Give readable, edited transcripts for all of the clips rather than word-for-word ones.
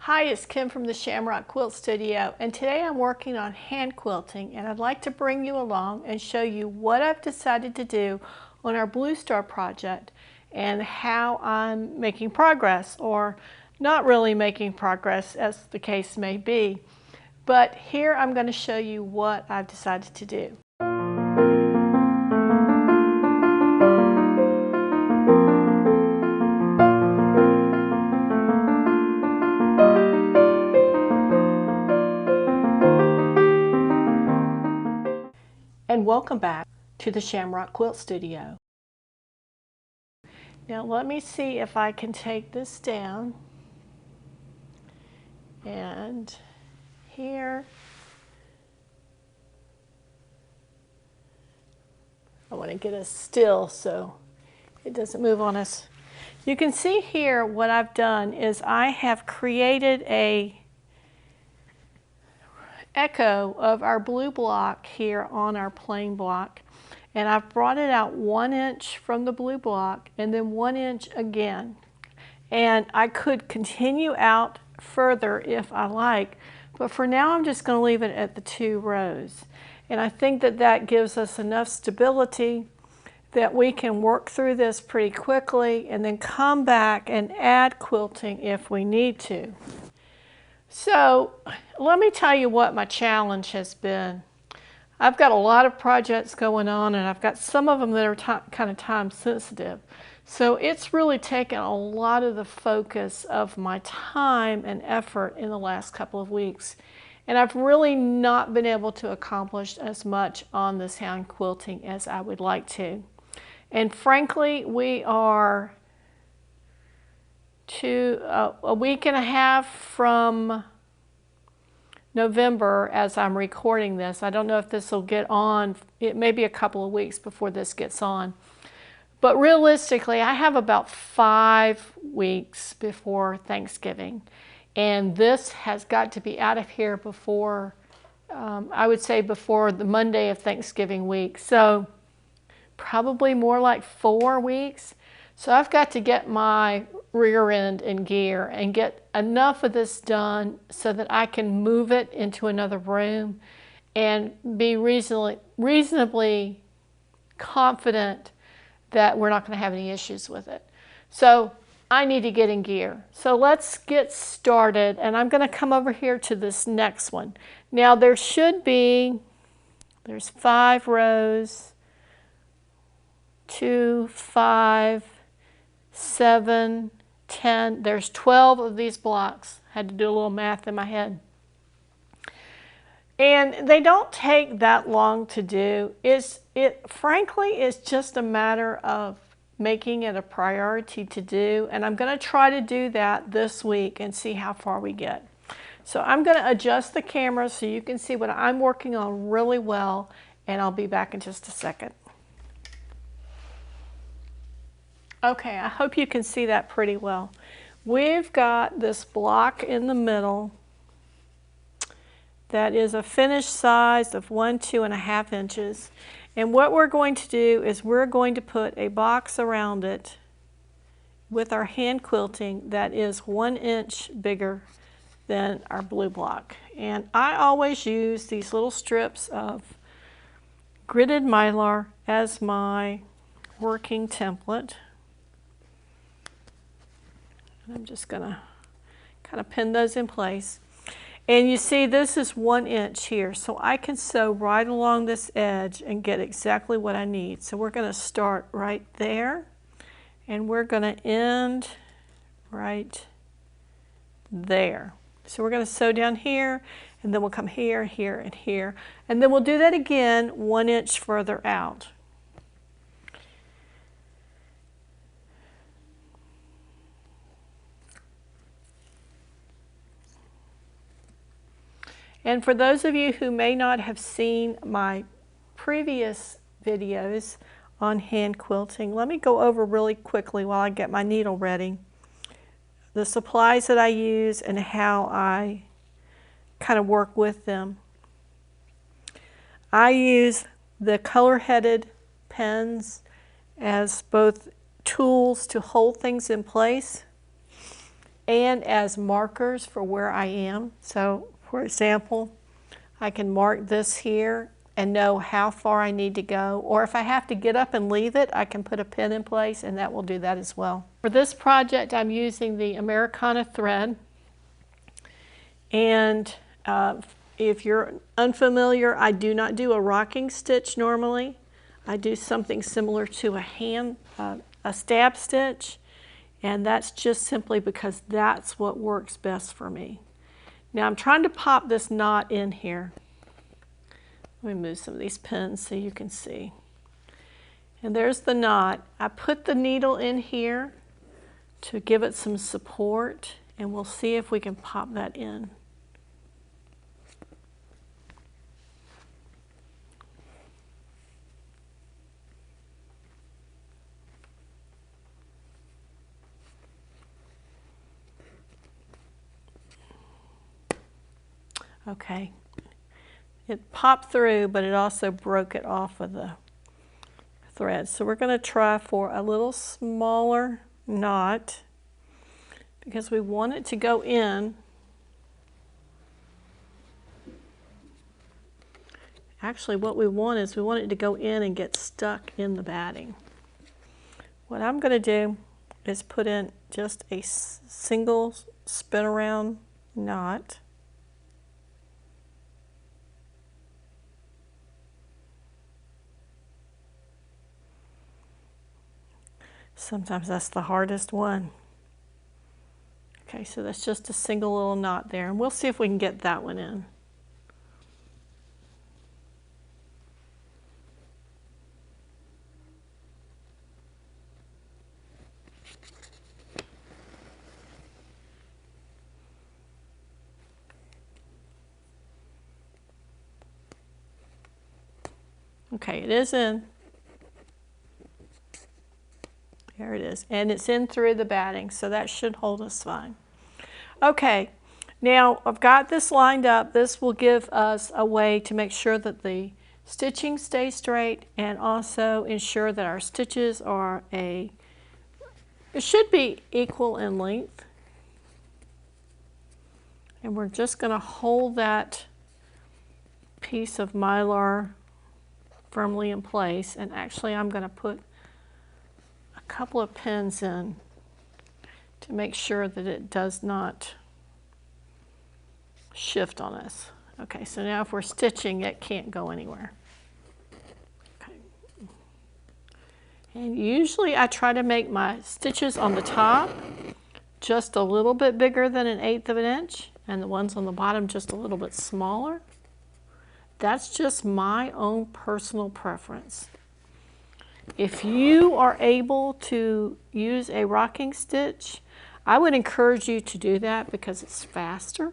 Hi, it's Kim from the Shamrock Quilt Studio, and today I'm working on hand quilting, and I'd like to bring you along and show you what I've decided to do on our Blue Star project and how I'm making progress, or not really making progress as the case may be. But here I'm going to show you what I've decided to do. And welcome back to the Shamrock Quilt Studio. Now let me see if I can take this down, and here I want to get us still so it doesn't move on us. You can see here what I've done is I have created a echo of our blue block here on our plain block, and I've brought it out 1 inch from the blue block and then 1 inch again, and I could continue out further if I like, but for now I'm just going to leave it at the 2 rows, and I think that that gives us enough stability that we can work through this pretty quickly and then come back and add quilting if we need to. So let me tell you what my challenge has been. I've got a lot of projects going on, and I've got some of them that are kind of time sensitive. So it's really taken a lot of the focus of my time and effort in the last couple of weeks. And I've really not been able to accomplish as much on this hand quilting as I would like to. And frankly, we are a week and a half from November as I'm recording this. I don't know if this will get on. It may be a couple of weeks before this gets on. But realistically, I have about 5 weeks before Thanksgiving. And this has got to be out of here before, I would say before the Monday of Thanksgiving week. So probably more like 4 weeks. So I've got to get my rear end in gear and get enough of this done so that I can move it into another room and be reasonably confident that we're not going to have any issues with it. So I need to get in gear. So let's get started, and I'm going to come over here to this next one. Now there's 5 rows, 2, 5, 7, 10, there's 12 of these blocks. I had to do a little math in my head. And they don't take that long to do. Frankly, it's just a matter of making it a priority to do, and I'm going to try to do that this week and see how far we get. So I'm going to adjust the camera so you can see what I'm working on really well, and I'll be back in just a second. Okay, I hope you can see that pretty well. We've got this block in the middle that is a finished size of 2.5 inches. And what we're going to do is we're going to put a box around it with our hand quilting that is 1 inch bigger than our blue block. And I always use these little strips of gridded mylar as my working template. I'm just going to kind of pin those in place. And you see this is 1 inch here, so I can sew right along this edge and get exactly what I need. So we're going to start right there, and we're going to end right there. So we're going to sew down here, and then we'll come here, here, and here. And then we'll do that again 1 inch further out. And for those of you who may not have seen my previous videos on hand quilting, let me go over really quickly while I get my needle ready the supplies that I use and how I kind of work with them. I use the color-headed pens as both tools to hold things in place. and as markers for where I am. So for example, I can mark this here and know how far I need to go, or if I have to get up and leave it, I can put a pin in place and that will do that as well. For this project, I'm using the Americana thread, and if you're unfamiliar, I do not do a rocking stitch normally. I do something similar to a stab stitch, and that's just simply because that's what works best for me. Now I'm trying to pop this knot in here. Let me move some of these pins so you can see. And there's the knot. I put the needle in here to give it some support, and we'll see if we can pop that in. Okay. It popped through, but it also broke it off of the thread. So we're going to try for a little smaller knot because we want it to go in. Actually, what we want is we want it to go in and get stuck in the batting. What I'm going to do is put in just a single spin around knot. Sometimes that's the hardest one. Okay, so that's just a single little knot there, and we'll see if we can get that one in. Okay, it is in. There it is, and it's in through the batting, so that should hold us fine. Okay, now I've got this lined up. This will give us a way to make sure that the stitching stays straight and also ensure that our stitches are it should be equal in length. And we're just going to hold that piece of Mylar firmly in place, and actually I'm going to put a couple of pins in to make sure that it does not shift on us. Okay, so now if we're stitching, it can't go anywhere. Okay. And usually I try to make my stitches on the top just a little bit bigger than 1/8 of an inch, and the ones on the bottom just a little bit smaller. That's just my own personal preference. If you are able to use a rocking stitch, I would encourage you to do that because it's faster.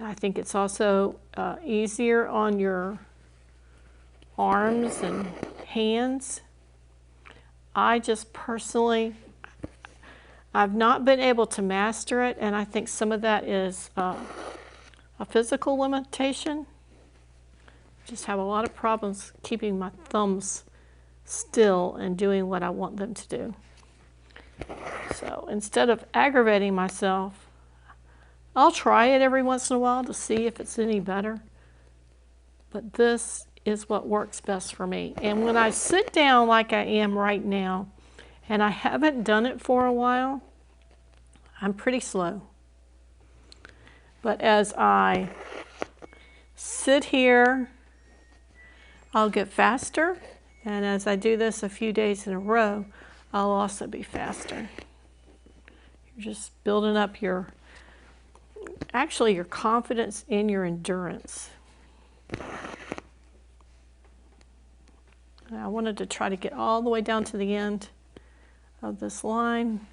I think it's also easier on your arms and hands. I just personally, I've not been able to master it, and I think some of that is a physical limitation. Just have a lot of problems keeping my thumbs still and doing what I want them to do. So instead of aggravating myself, I'll try it every once in a while to see if it's any better. But this is what works best for me. And when I sit down like I am right now, and I haven't done it for a while, I'm pretty slow. But as I sit here, I'll get faster. And as I do this a few days in a row, I'll also be faster. You're just building up your confidence in your endurance. And I wanted to try to get all the way down to the end of this line.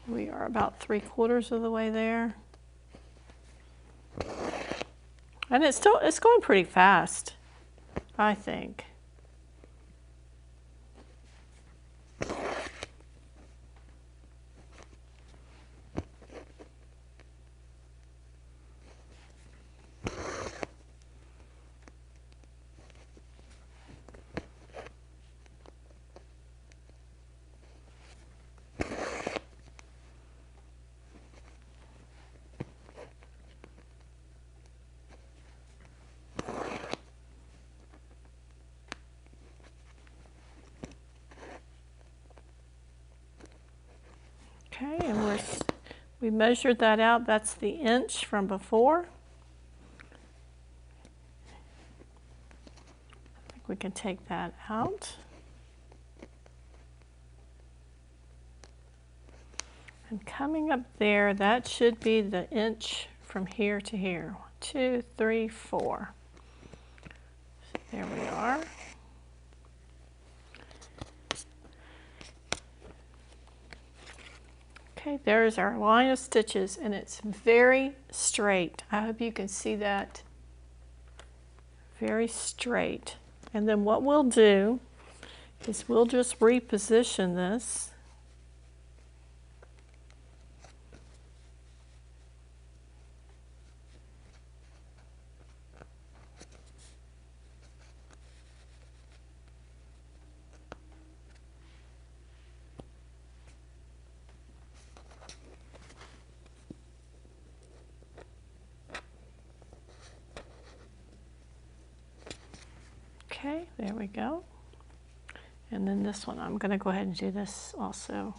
We are about 3/4 of the way there. And it's going pretty fast, I think. We measured that out. That's the inch from before. I think we can take that out. And coming up there, that should be the inch from here to here. 1, 2, 3, 4. So there we are. Okay, there's our line of stitches, and it's very straight. I hope you can see that. Very straight. And then what we'll do is we'll just reposition this. Okay, there we go. And then this one, I'm going to go ahead and do this also,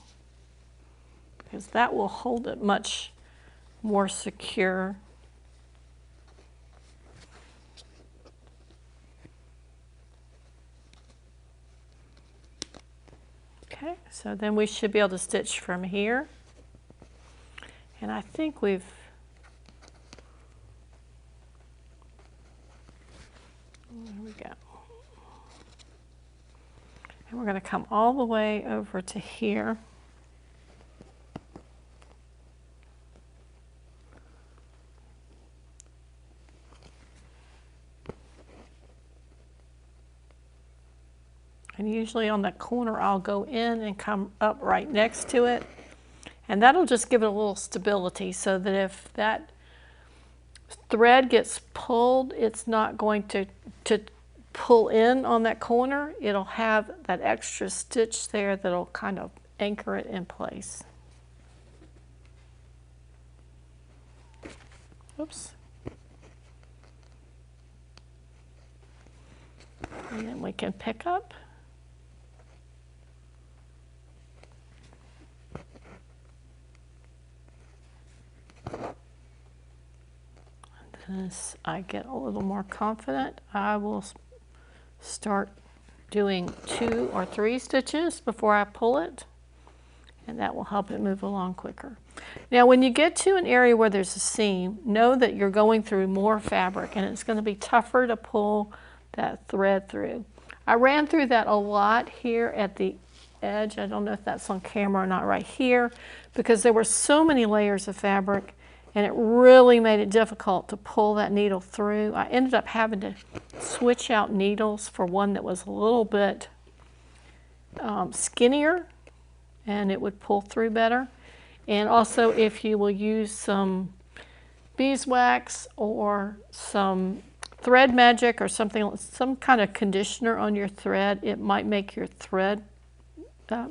because that will hold it much more secure. Okay, so then we should be able to stitch from here. And I think there we go. And we're going to come all the way over to here. And usually on that corner, I'll go in and come up right next to it. And that'll just give it a little stability so that if that thread gets pulled, it's not going to pull in on that corner. It'll have that extra stitch there that'll kind of anchor it in place. Oops. And then we can pick up. As I get a little more confident, I will start doing 2 or 3 stitches before I pull it, and that will help it move along quicker. Now when you get to an area where there's a seam, know that you're going through more fabric and it's going to be tougher to pull that thread through. I ran through that a lot here at the edge. I don't know if that's on camera or not right here, because there were so many layers of fabric and it really made it difficult to pull that needle through. I ended up having to switch out needles for one that was a little bit skinnier, and it would pull through better. And also, if you will use some beeswax or some thread magic or something, some kind of conditioner on your thread, it might make your thread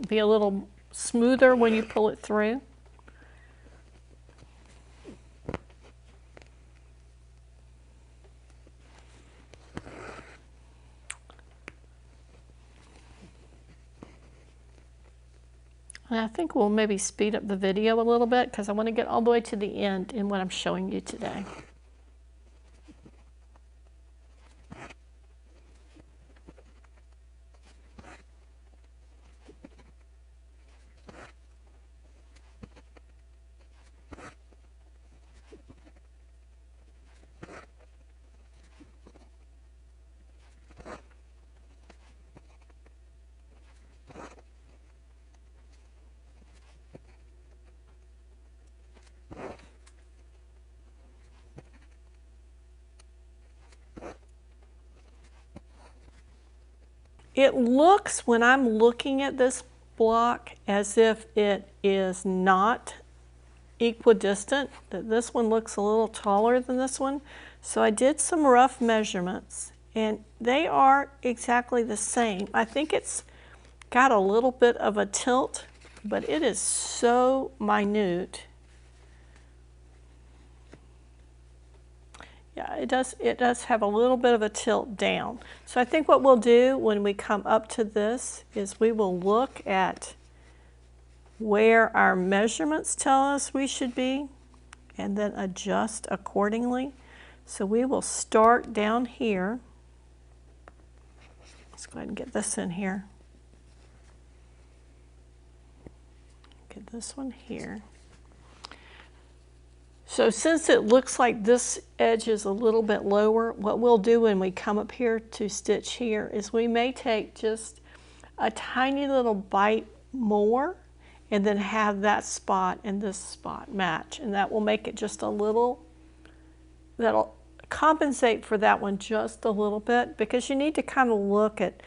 be a little smoother when you pull it through. And I think we'll maybe speed up the video a little bit because I want to get all the way to the end in what I'm showing you today. It looks, when I'm looking at this block, as if it is not equidistant, that this one looks a little taller than this one. So I did some rough measurements and they are exactly the same. I think it's got a little bit of a tilt, but it is so minute. Yeah, it does have a little bit of a tilt down. So I think what we'll do when we come up to this is we will look at where our measurements tell us we should be and then adjust accordingly. So we will start down here. Let's go ahead and get this in here. Get this one here. So since it looks like this edge is a little bit lower, what we'll do when we come up here to stitch here is we may take just a tiny little bite more and then have that spot and this spot match, and that will make it just a little, that'll compensate for that one just a little bit, because you need to kind of look at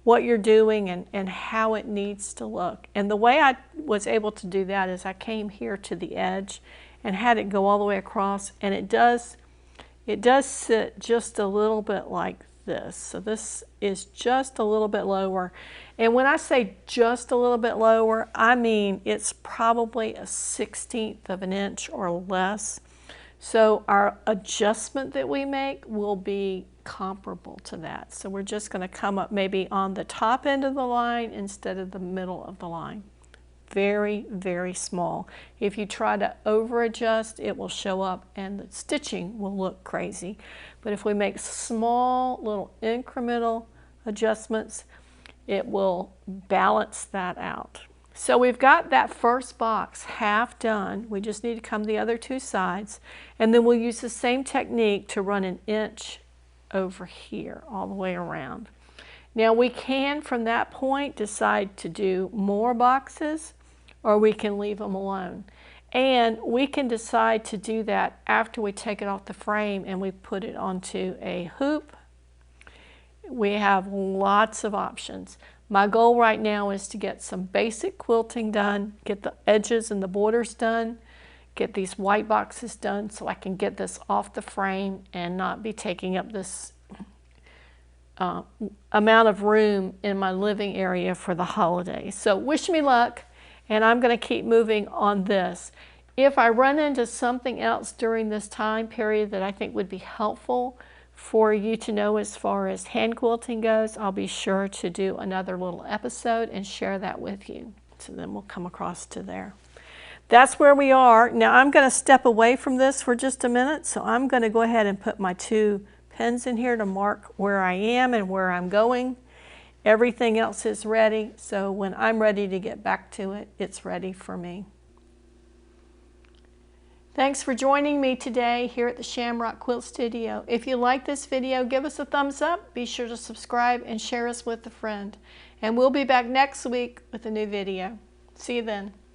what you're doing and how it needs to look. And the way I was able to do that is I came here to the edge and had it go all the way across, and it does sit just a little bit like this. So this is just a little bit lower. And when I say just a little bit lower, I mean it's probably a 1/16 of an inch or less. So our adjustment that we make will be comparable to that. So we're just going to come up maybe on the top end of the line instead of the middle of the line. Very, very small. If you try to over adjust, it will show up and the stitching will look crazy. But if we make small little incremental adjustments, it will balance that out. So we've got that first box half done. We just need to come the other two sides, and then we'll use the same technique to run an inch over here all the way around. Now we can from that point decide to do more boxes, or we can leave them alone. And we can decide to do that after we take it off the frame and we put it onto a hoop. We have lots of options. My goal right now is to get some basic quilting done, get the edges and the borders done, get these white boxes done so I can get this off the frame and not be taking up this amount of room in my living area for the holidays. So wish me luck, and I'm going to keep moving on this. If I run into something else during this time period that I think would be helpful for you to know as far as hand quilting goes, I'll be sure to do another little episode and share that with you. So then we'll come across to there. That's where we are. Now I'm going to step away from this for just a minute, so I'm going to go ahead and put my 2 pins in here to mark where I am and where I'm going. Everything else is ready, so when I'm ready to get back to it, it's ready for me. Thanks for joining me today here at the Shamrock Quilt Studio. If you like this video, give us a thumbs up, be sure to subscribe and share us with a friend. And we'll be back next week with a new video. See you then.